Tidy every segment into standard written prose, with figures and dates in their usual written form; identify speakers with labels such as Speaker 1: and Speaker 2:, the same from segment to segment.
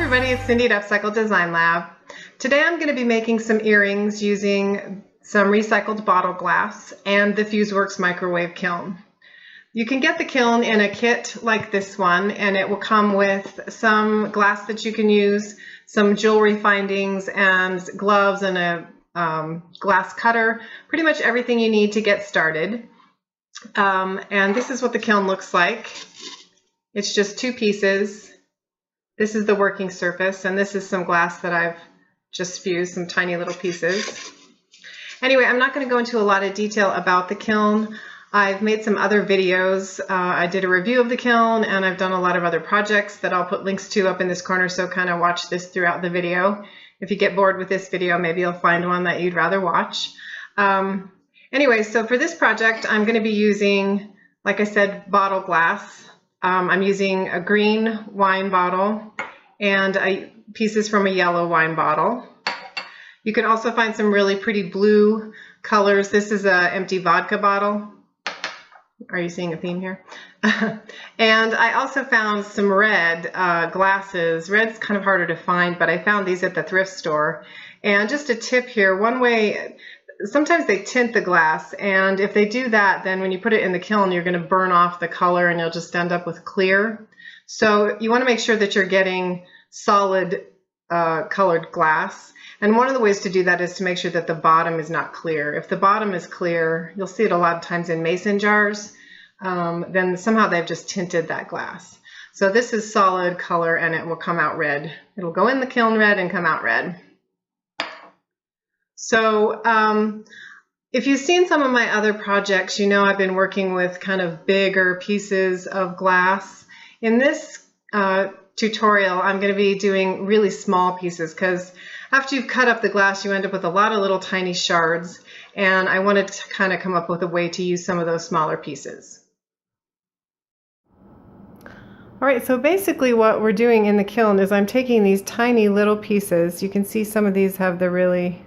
Speaker 1: everybody, it's Cindy at Upcycle Design Lab. Today I'm going to be making some earrings using some recycled bottle glass and the Fuseworks Microwave Kiln. You can get the kiln in a kit like this one, and it will come with some glass that you can use, some jewelry findings and gloves and a glass cutter, pretty much everything you need to get started. And this is what the kiln looks like. It's just two pieces. This is the working surface, and this is some glass that I've just fused, some tiny little pieces. Anyway, I'm not going to go into a lot of detail about the kiln. I've made some other videos. I did a review of the kiln, and I've done a lot of other projects that I'll put links to up in this corner, so kind of watch this throughout the video. If you get bored with this video, maybe you'll find one that you'd rather watch. Anyway, so for this project, I'm going to be using, like I said, bottle glass. I'm using a green wine bottle and pieces from a yellow wine bottle. You can also find some really pretty blue colors. This is an empty vodka bottle. Are you seeing a theme here? And I also found some red glasses. Red's kind of harder to find, but I found these at the thrift store. And just a tip here, one way, sometimes they tint the glass, and if they do that, then when you put it in the kiln, you're going to burn off the color and you'll just end up with clear. So you want to make sure that you're getting solid colored glass. And one of the ways to do that is to make sure that the bottom is not clear. If the bottom is clear, you'll see it a lot of times in mason jars, then somehow they've just tinted that glass. So this is solid color and it will come out red. It'll go in the kiln red and come out red. So if you've seen some of my other projects, you know I've been working with kind of bigger pieces of glass. In this tutorial, I'm going to be doing really small pieces because after you've cut up the glass, you end up with a lot of little tiny shards, and I wanted to kind of come up with a way to use some of those smaller pieces. All right, so basically what we're doing in the kiln is I'm taking these tiny little pieces. You can see some of these have the really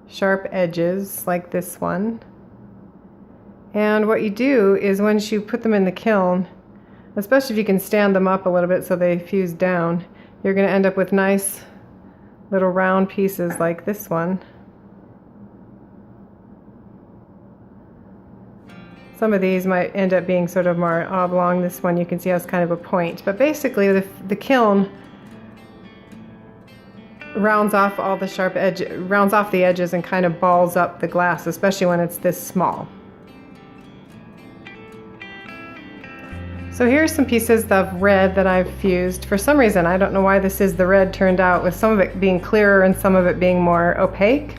Speaker 1: sharp edges, like this one. And what you do is once you put them in the kiln, especially if you can stand them up a little bit so they fuse down, you're going to end up with nice little round pieces like this one. Some of these might end up being sort of more oblong. This one you can see has kind of a point. But basically the kiln rounds off all the sharp edge, rounds off the edges and kind of balls up the glass, especially when it's this small. So here's some pieces of red that I've fused. For some reason, I don't know why this is the red turned out, with some of it being clearer and some of it being more opaque,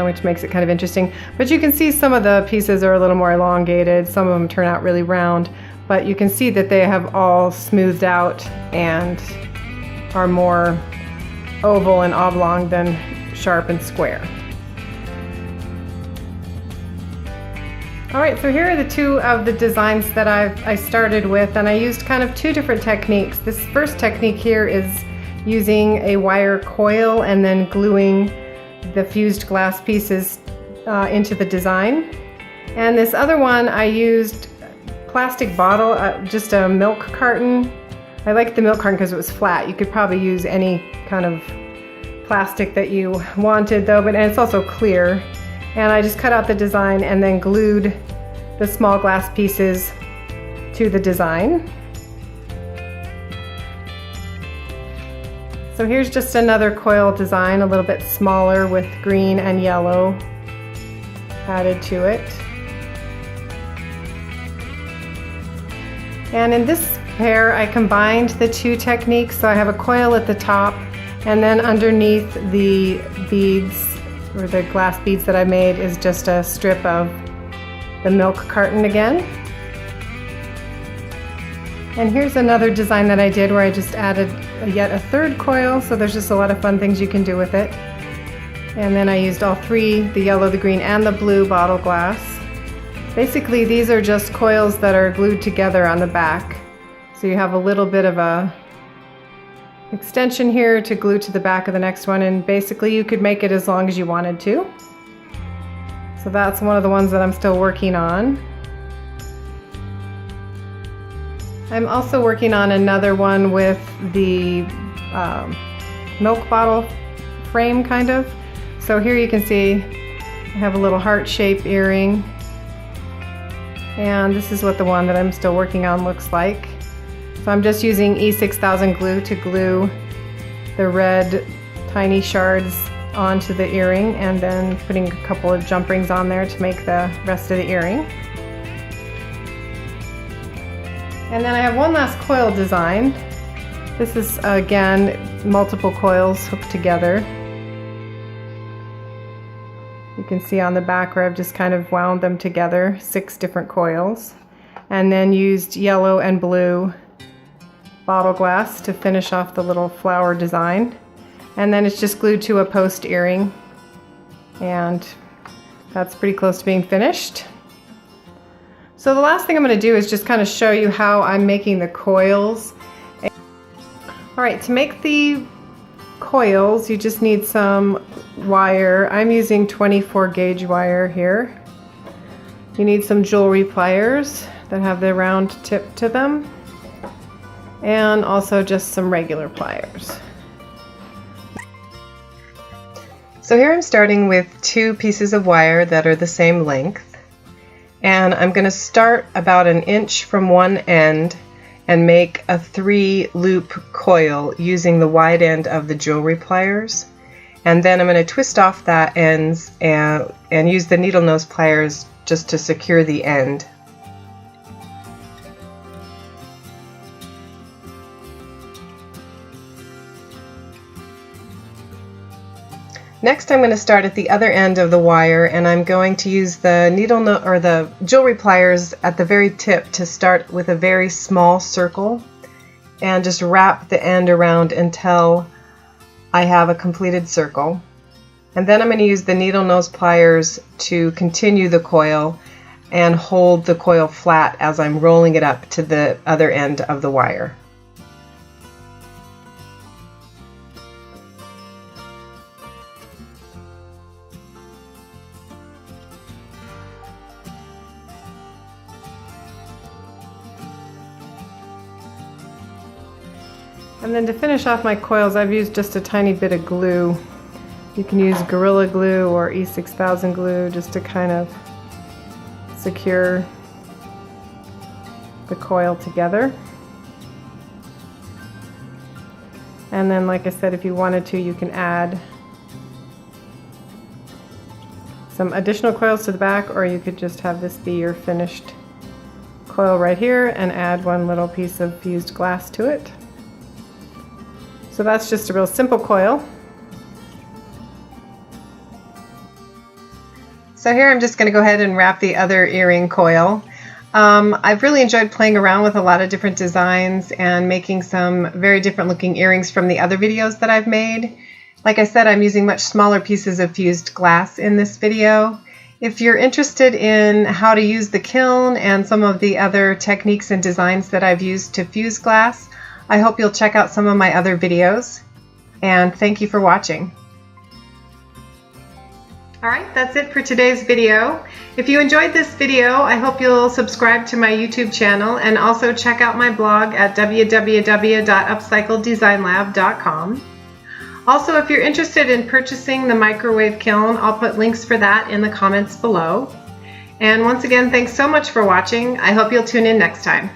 Speaker 1: which makes it kind of interesting. But you can see some of the pieces are a little more elongated, some of them turn out really round, but you can see that they have all smoothed out and are more oval and oblong than sharp and square. All right, so here are the two of the designs that I started with, and I used kind of two different techniques. This first technique here is using a wire coil and then gluing the fused glass pieces into the design. And this other one I used plastic bottle, just a milk carton. I liked the milk carton because it was flat. You could probably use any kind of plastic that you wanted though, and it's also clear. And I just cut out the design and then glued the small glass pieces to the design. So here's just another coil design, a little bit smaller with green and yellow added to it. And in this pair, I combined the two techniques. So I have a coil at the top, and then underneath the beads, or the glass beads that I made, is just a strip of the milk carton again. And here's another design that I did where I just added yet a third coil, so there's just a lot of fun things you can do with it. And then I used all three, the yellow, the green, and the blue bottle glass. Basically, these are just coils that are glued together on the back. So you have a little bit of a extension here to glue to the back of the next one, and basically you could make it as long as you wanted to. So that's one of the ones that I'm still working on. I'm also working on another one with the milk bottle frame kind of. So here you can see I have a little heart-shaped earring, and this is what the one that I'm still working on looks like. So I'm just using E6000 glue to glue the red tiny shards onto the earring, and then putting a couple of jump rings on there to make the rest of the earring. And then I have one last coil design. This is again multiple coils hooked together. You can see on the back where I've just kind of wound them together, 6 different coils, and then used yellow and blue bottle glass to finish off the little flower design. And then it's just glued to a post earring, and that's pretty close to being finished. So the last thing I'm going to do is just kind of show you how I'm making the coils. Alright, to make the coils you just need some wire. I'm using 24 gauge wire here. You need some jewelry pliers that have the round tip to them, and also just some regular pliers. So here I'm starting with 2 pieces of wire that are the same length, and I'm going to start about 1 inch from one end and make a 3-loop coil using the wide end of the jewelry pliers. And then I'm going to twist off that ends and use the needle nose pliers just to secure the end. Next, I'm going to start at the other end of the wire, and I'm going to use the the jewelry pliers at the very tip to start with a very small circle and just wrap the end around until I have a completed circle. And then I'm going to use the needle nose pliers to continue the coil and hold the coil flat as I'm rolling it up to the other end of the wire. And then to finish off my coils, I've used just a tiny bit of glue. You can use Gorilla Glue or E6000 glue just to kind of secure the coil together. And then, like I said, if you wanted to, you can add some additional coils to the back, or you could just have this be your finished coil right here and add 1 little piece of fused glass to it. So that's just a real simple coil. So here I'm just going to go ahead and wrap the other earring coil. I've really enjoyed playing around with a lot of different designs and making some very different looking earrings from the other videos that I've made. Like I said, I'm using much smaller pieces of fused glass in this video. If you're interested in how to use the kiln and some of the other techniques and designs that I've used to fuse glass, I hope you'll check out some of my other videos, and thank you for watching. Alright, that's it for today's video. If you enjoyed this video, I hope you'll subscribe to my YouTube channel and also check out my blog at www.upcycledesignlab.com. Also, if you're interested in purchasing the microwave kiln, I'll put links for that in the comments below. And once again, thanks so much for watching. I hope you'll tune in next time.